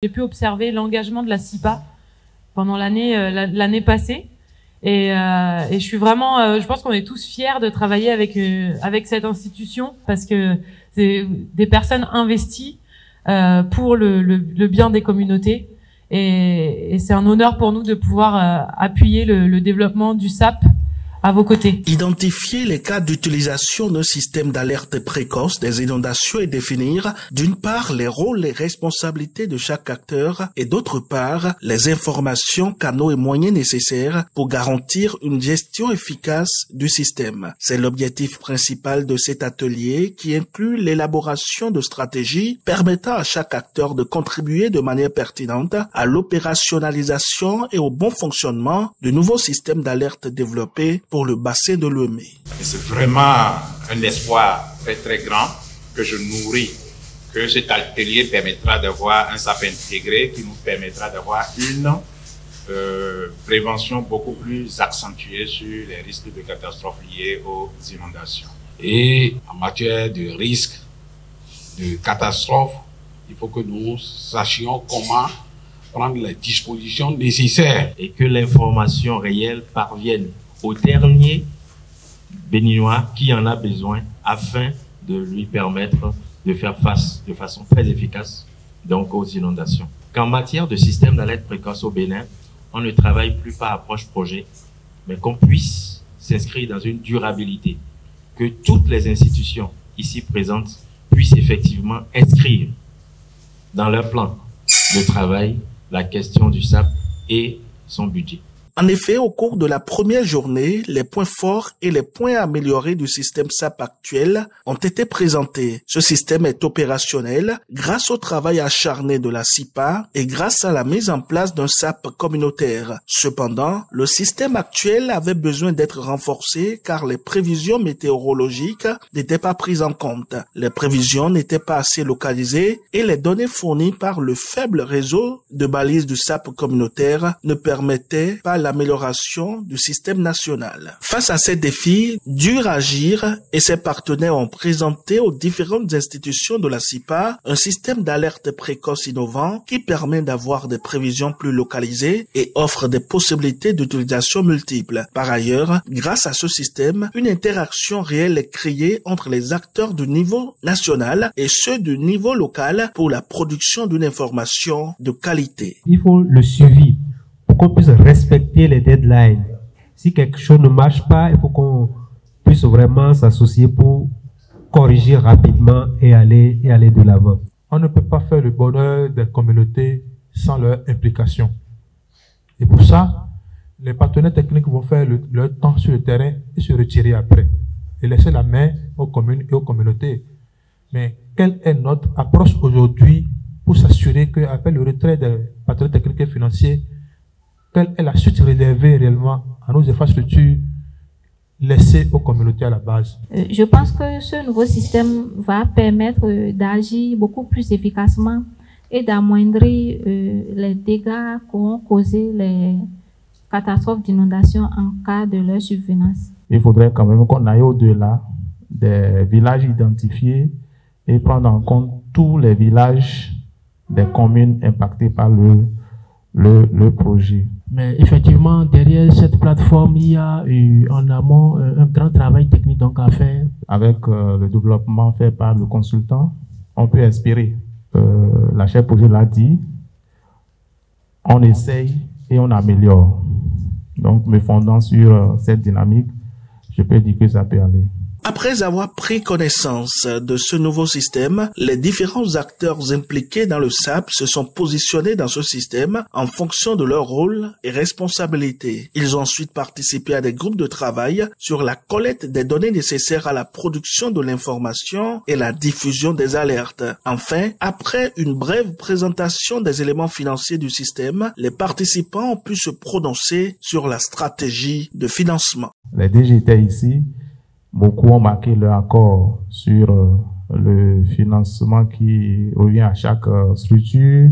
J'ai pu observer l'engagement de la CIPA pendant l'année passée et je suis vraiment, je pense qu'on est tous fiers de travailler avec cette institution parce que c'est des personnes investies pour le bien des communautés et c'est un honneur pour nous de pouvoir appuyer le développement du SAP à vos côtés. Identifier les cas d'utilisation d'un système d'alerte précoce des inondations et définir, d'une part, les rôles et responsabilités de chaque acteur et d'autre part, les informations, canaux et moyens nécessaires pour garantir une gestion efficace du système. C'est l'objectif principal de cet atelier qui inclut l'élaboration de stratégies permettant à chaque acteur de contribuer de manière pertinente à l'opérationnalisation et au bon fonctionnement du nouveau système d'alerte développé pour le bassin de Lomé. C'est vraiment un espoir très très grand que je nourris, que cet atelier permettra d'avoir un SAP intégré qui nous permettra d'avoir une prévention beaucoup plus accentuée sur les risques de catastrophes liées aux inondations. Et en matière de risques de catastrophes, il faut que nous sachions comment prendre les dispositions nécessaires et que l'information réelle parvienne au dernier béninois qui en a besoin afin de lui permettre de faire face de façon très efficace donc aux inondations. Qu'en matière de système d'alerte précoce au Bénin, on ne travaille plus par approche projet, mais qu'on puisse s'inscrire dans une durabilité, que toutes les institutions ici présentes puissent effectivement inscrire dans leur plan de travail la question du SAP et son budget. En effet, au cours de la première journée, les points forts et les points améliorés du système SAP actuel ont été présentés. Ce système est opérationnel grâce au travail acharné de la CIPA et grâce à la mise en place d'un SAP communautaire. Cependant, le système actuel avait besoin d'être renforcé car les prévisions météorologiques n'étaient pas prises en compte. Les prévisions n'étaient pas assez localisées et les données fournies par le faible réseau de balises du SAP communautaire ne permettaient pas l'amélioration du système national. Face à ces défis, Duragir et ses partenaires ont présenté aux différentes institutions de la CIPA un système d'alerte précoce innovant qui permet d'avoir des prévisions plus localisées et offre des possibilités d'utilisation multiples. Par ailleurs, grâce à ce système, une interaction réelle est créée entre les acteurs du niveau national et ceux du niveau local pour la production d'une information de qualité. Il faut le suivi. Qu'on puisse respecter les deadlines. Si quelque chose ne marche pas, il faut qu'on puisse vraiment s'associer pour corriger rapidement et aller de l'avant. On ne peut pas faire le bonheur des communautés sans leur implication. Et pour ça, les partenaires techniques vont faire leur temps sur le terrain et se retirer après. Et laisser la main aux communes et aux communautés. Mais quelle est notre approche aujourd'hui pour s'assurer qu'après le retrait des partenaires techniques et financiers, quelle est la suite réservée réellement à nos infrastructures laissées aux communautés à la base? Je pense que ce nouveau système va permettre d'agir beaucoup plus efficacement et d'amoindrir les dégâts qu'ont causé les catastrophes d'inondation en cas de leur survenance. Il faudrait quand même qu'on aille au-delà des villages identifiés et prendre en compte tous les villages des communes impactées par le projet. Mais effectivement, derrière cette plateforme, il y a en amont un grand travail technique donc à faire. Avec le développement fait par le consultant, on peut espérer. La chef projet l'a dit, on essaye et on améliore. Donc, me fondant sur cette dynamique, je peux dire que ça peut aller. Après avoir pris connaissance de ce nouveau système, les différents acteurs impliqués dans le SAP se sont positionnés dans ce système en fonction de leur rôle et responsabilités. Ils ont ensuite participé à des groupes de travail sur la collecte des données nécessaires à la production de l'information et la diffusion des alertes. Enfin, après une brève présentation des éléments financiers du système, les participants ont pu se prononcer sur la stratégie de financement. Les DG étaient ici. Beaucoup ont marqué leur accord sur le financement qui revient à chaque structure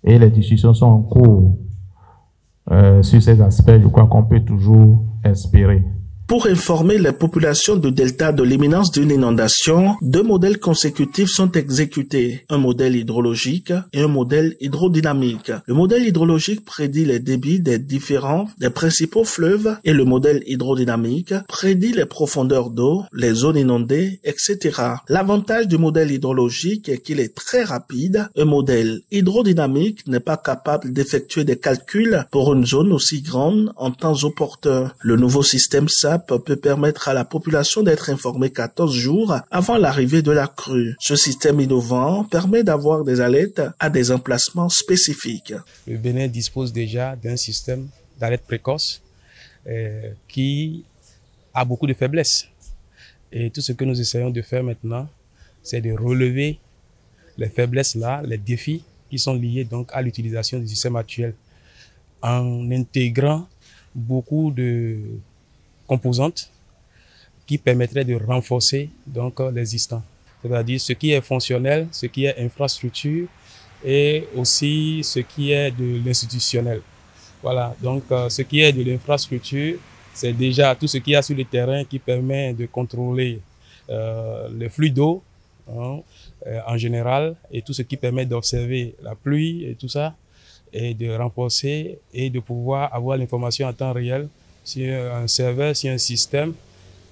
et les discussions sont en cours sur ces aspects. Je crois qu'on peut toujours espérer. Pour informer les populations du delta de l'imminence d'une inondation, 2 modèles consécutifs sont exécutés, un modèle hydrologique et un modèle hydrodynamique. Le modèle hydrologique prédit les débits des principaux fleuves et le modèle hydrodynamique prédit les profondeurs d'eau, les zones inondées, etc. L'avantage du modèle hydrologique est qu'il est très rapide. Un modèle hydrodynamique n'est pas capable d'effectuer des calculs pour une zone aussi grande en temps opportun. Le nouveau système SAP peut permettre à la population d'être informée 14 jours avant l'arrivée de la crue. Ce système innovant permet d'avoir des alertes à des emplacements spécifiques. Le Bénin dispose déjà d'un système d'alerte précoce qui a beaucoup de faiblesses. Et tout ce que nous essayons de faire maintenant, c'est de relever les faiblesses-là, les défis qui sont liés donc à l'utilisation du système actuel en intégrant beaucoup de composantes qui permettraient de renforcer donc l'existant. C'est-à-dire ce qui est fonctionnel, ce qui est infrastructure et aussi ce qui est de l'institutionnel. Voilà, donc ce qui est de l'infrastructure, c'est déjà tout ce qu'il y a sur le terrain qui permet de contrôler les flux d'eau en général et tout ce qui permet d'observer la pluie et tout ça et de renforcer et de pouvoir avoir l'information en temps réel sur un serveur, sur un système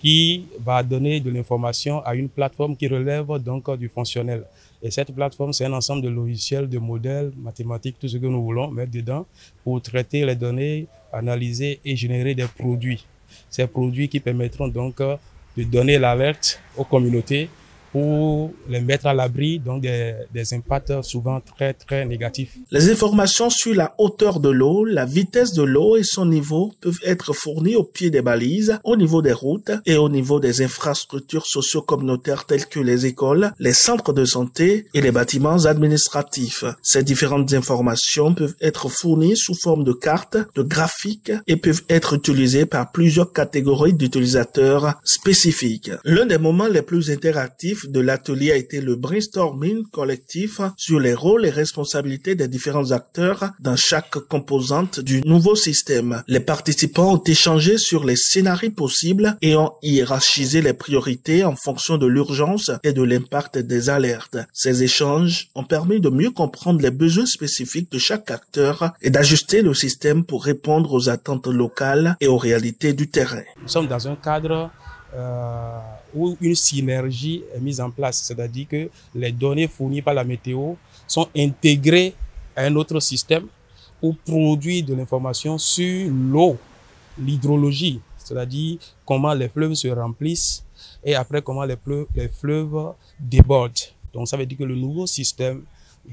qui va donner de l'information à une plateforme qui relève donc du fonctionnel. Et cette plateforme, c'est un ensemble de logiciels, de modèles, mathématiques, tout ce que nous voulons mettre dedans pour traiter les données, analyser et générer des produits. Ces produits qui permettront donc de donner l'alerte aux communautés pour les mettre à l'abri donc des impacts souvent très très négatifs. Les informations sur la hauteur de l'eau, la vitesse de l'eau et son niveau peuvent être fournies au pied des balises, au niveau des routes et au niveau des infrastructures socio-communautaires telles que les écoles, les centres de santé et les bâtiments administratifs. Ces différentes informations peuvent être fournies sous forme de cartes, de graphiques et peuvent être utilisées par plusieurs catégories d'utilisateurs spécifiques. L'un des moments les plus interactifs de l'atelier a été le brainstorming collectif sur les rôles et responsabilités des différents acteurs dans chaque composante du nouveau système. Les participants ont échangé sur les scénarios possibles et ont hiérarchisé les priorités en fonction de l'urgence et de l'impact des alertes. Ces échanges ont permis de mieux comprendre les besoins spécifiques de chaque acteur et d'ajuster le système pour répondre aux attentes locales et aux réalités du terrain. Nous sommes dans un cadre où une synergie est mise en place, c'est-à-dire que les données fournies par la météo sont intégrées à un autre système pour produire de l'information sur l'eau, l'hydrologie, c'est-à-dire comment les fleuves se remplissent et après comment les fleuves débordent. Donc ça veut dire que le nouveau système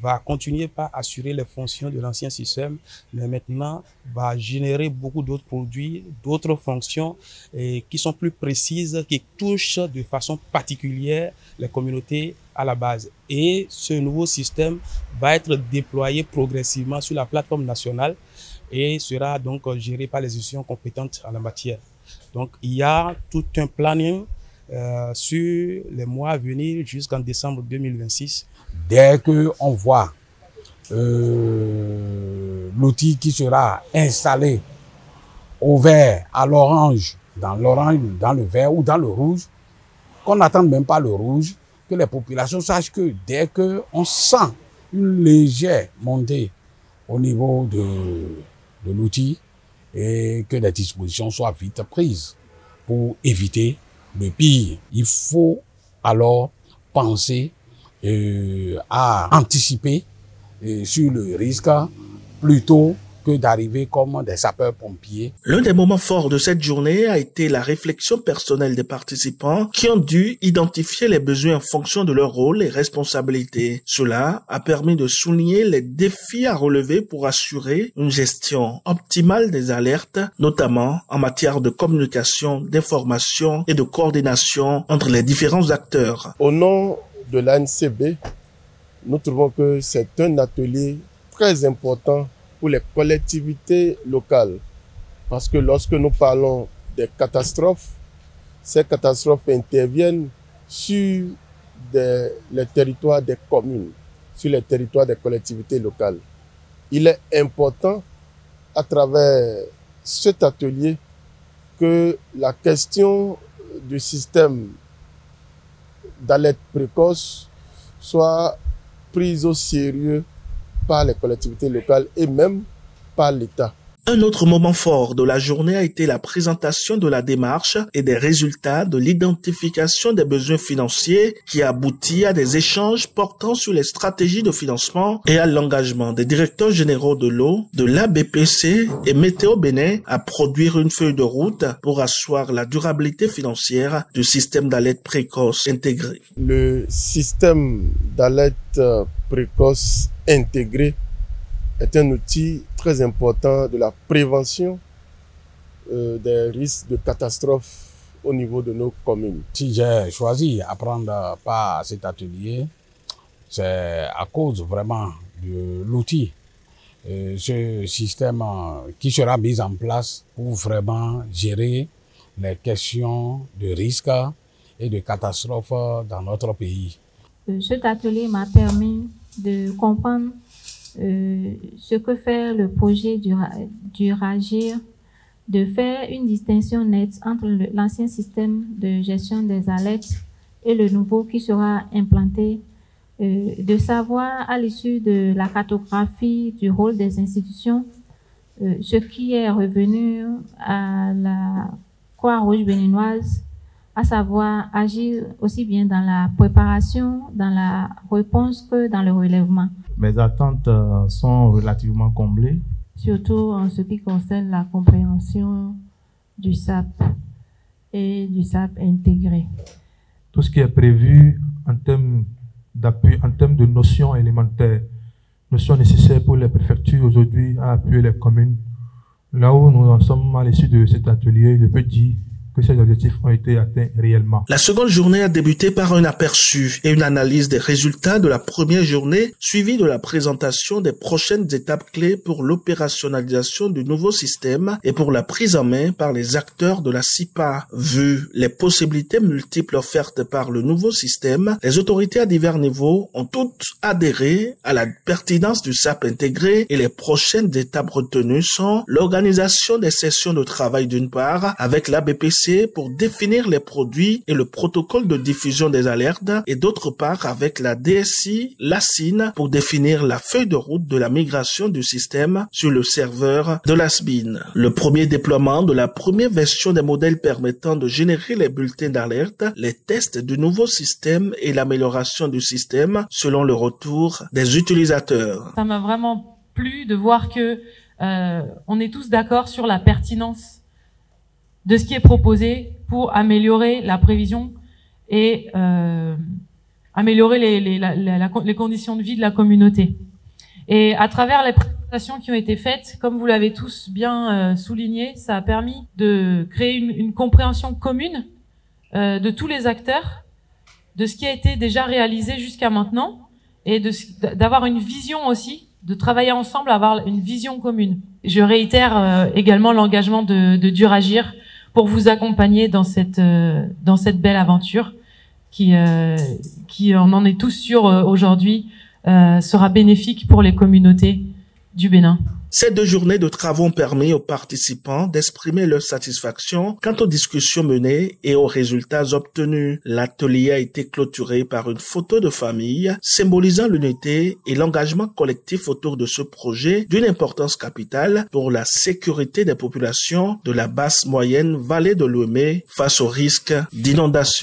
va continuer par assurer les fonctions de l'ancien système, mais maintenant va générer beaucoup d'autres produits, d'autres fonctions qui sont plus précises, qui touchent de façon particulière les communautés à la base. Et ce nouveau système va être déployé progressivement sur la plateforme nationale et sera donc géré par les institutions compétentes en la matière. Donc il y a tout un planning sur les mois à venir jusqu'en décembre 2026. Dès qu'on voit l'outil qui sera installé au vert, à l'orange, dans le vert ou dans le rouge, qu'on n'attende même pas le rouge, que les populations sachent que dès qu'on sent une légère montée au niveau de l'outil et que les dispositions soient vite prises pour éviter le pire. Il faut alors penser à anticiper sur le risque plutôt que d'arriver comme des sapeurs-pompiers. L'un des moments forts de cette journée a été la réflexion personnelle des participants qui ont dû identifier les besoins en fonction de leur rôle et responsabilités. Cela a permis de souligner les défis à relever pour assurer une gestion optimale des alertes, notamment en matière de communication, d'information et de coordination entre les différents acteurs. Au nom de l'ANCB, nous trouvons que c'est un atelier très important pour les collectivités locales. Parce que lorsque nous parlons des catastrophes, ces catastrophes interviennent sur les territoires des communes, sur les territoires des collectivités locales. Il est important, à travers cet atelier, que la question du système d'alerte précoce soit prise au sérieux par les collectivités locales et même par l'État. Un autre moment fort de la journée a été la présentation de la démarche et des résultats de l'identification des besoins financiers qui aboutit à des échanges portant sur les stratégies de financement et à l'engagement des directeurs généraux de l'eau, de l'ABPC et Météo Bénin à produire une feuille de route pour asseoir la durabilité financière du système d'alerte précoce intégré. Le système d'alerte précoce intégré est un outil très important de la prévention des risques de catastrophes au niveau de nos communes. Si j'ai choisi d'apprendre par cet atelier, c'est à cause vraiment de l'outil, ce système qui sera mis en place pour vraiment gérer les questions de risques et de catastrophes dans notre pays. Cet atelier m'a permis de comprendre ce que fait le projet du RAGIR, de faire une distinction nette entre l'ancien système de gestion des alertes et le nouveau qui sera implanté, de savoir à l'issue de la cartographie du rôle des institutions, ce qui est revenu à la Croix-Rouge béninoise, à savoir agir aussi bien dans la préparation, dans la réponse que dans le relèvement. Mes attentes sont relativement comblées. Surtout en ce qui concerne la compréhension du SAP et du SAP intégré. Tout ce qui est prévu en termes d'appui, en termes de notions élémentaires, notions nécessaires pour les préfectures aujourd'hui à appuyer les communes. Là où nous en sommes à l'issue de cet atelier, je peux dire que ces objectifs ont été atteints réellement. La seconde journée a débuté par un aperçu et une analyse des résultats de la première journée, suivie de la présentation des prochaines étapes clés pour l'opérationnalisation du nouveau système et pour la prise en main par les acteurs de la SIPA. Vu les possibilités multiples offertes par le nouveau système, les autorités à divers niveaux ont toutes adhéré à la pertinence du SAP intégré et les prochaines étapes retenues sont l'organisation des sessions de travail d'une part avec l'ABPC pour définir les produits et le protocole de diffusion des alertes et d'autre part avec la DSI, la SIN pour définir la feuille de route de la migration du système sur le serveur de la SBIN. Le premier déploiement de la première version des modèles permettant de générer les bulletins d'alerte, les tests du nouveau système et l'amélioration du système selon le retour des utilisateurs. Ça m'a vraiment plu de voir que on est tous d'accord sur la pertinence de ce qui est proposé pour améliorer la prévision et améliorer les conditions de vie de la communauté. Et à travers les présentations qui ont été faites, comme vous l'avez tous bien souligné, ça a permis de créer une compréhension commune de tous les acteurs, de ce qui a été déjà réalisé jusqu'à maintenant, et d'avoir une vision aussi, de travailler ensemble, avoir une vision commune. Je réitère également l'engagement de Duragir pour vous accompagner dans cette belle aventure qui on en est tous sûrs aujourd'hui, sera bénéfique pour les communautés du Bénin. Ces 2 journées de travaux ont permis aux participants d'exprimer leur satisfaction quant aux discussions menées et aux résultats obtenus. L'atelier a été clôturé par une photo de famille symbolisant l'unité et l'engagement collectif autour de ce projet d'une importance capitale pour la sécurité des populations de la basse moyenne vallée de l'Ouémé face au risque d'inondation.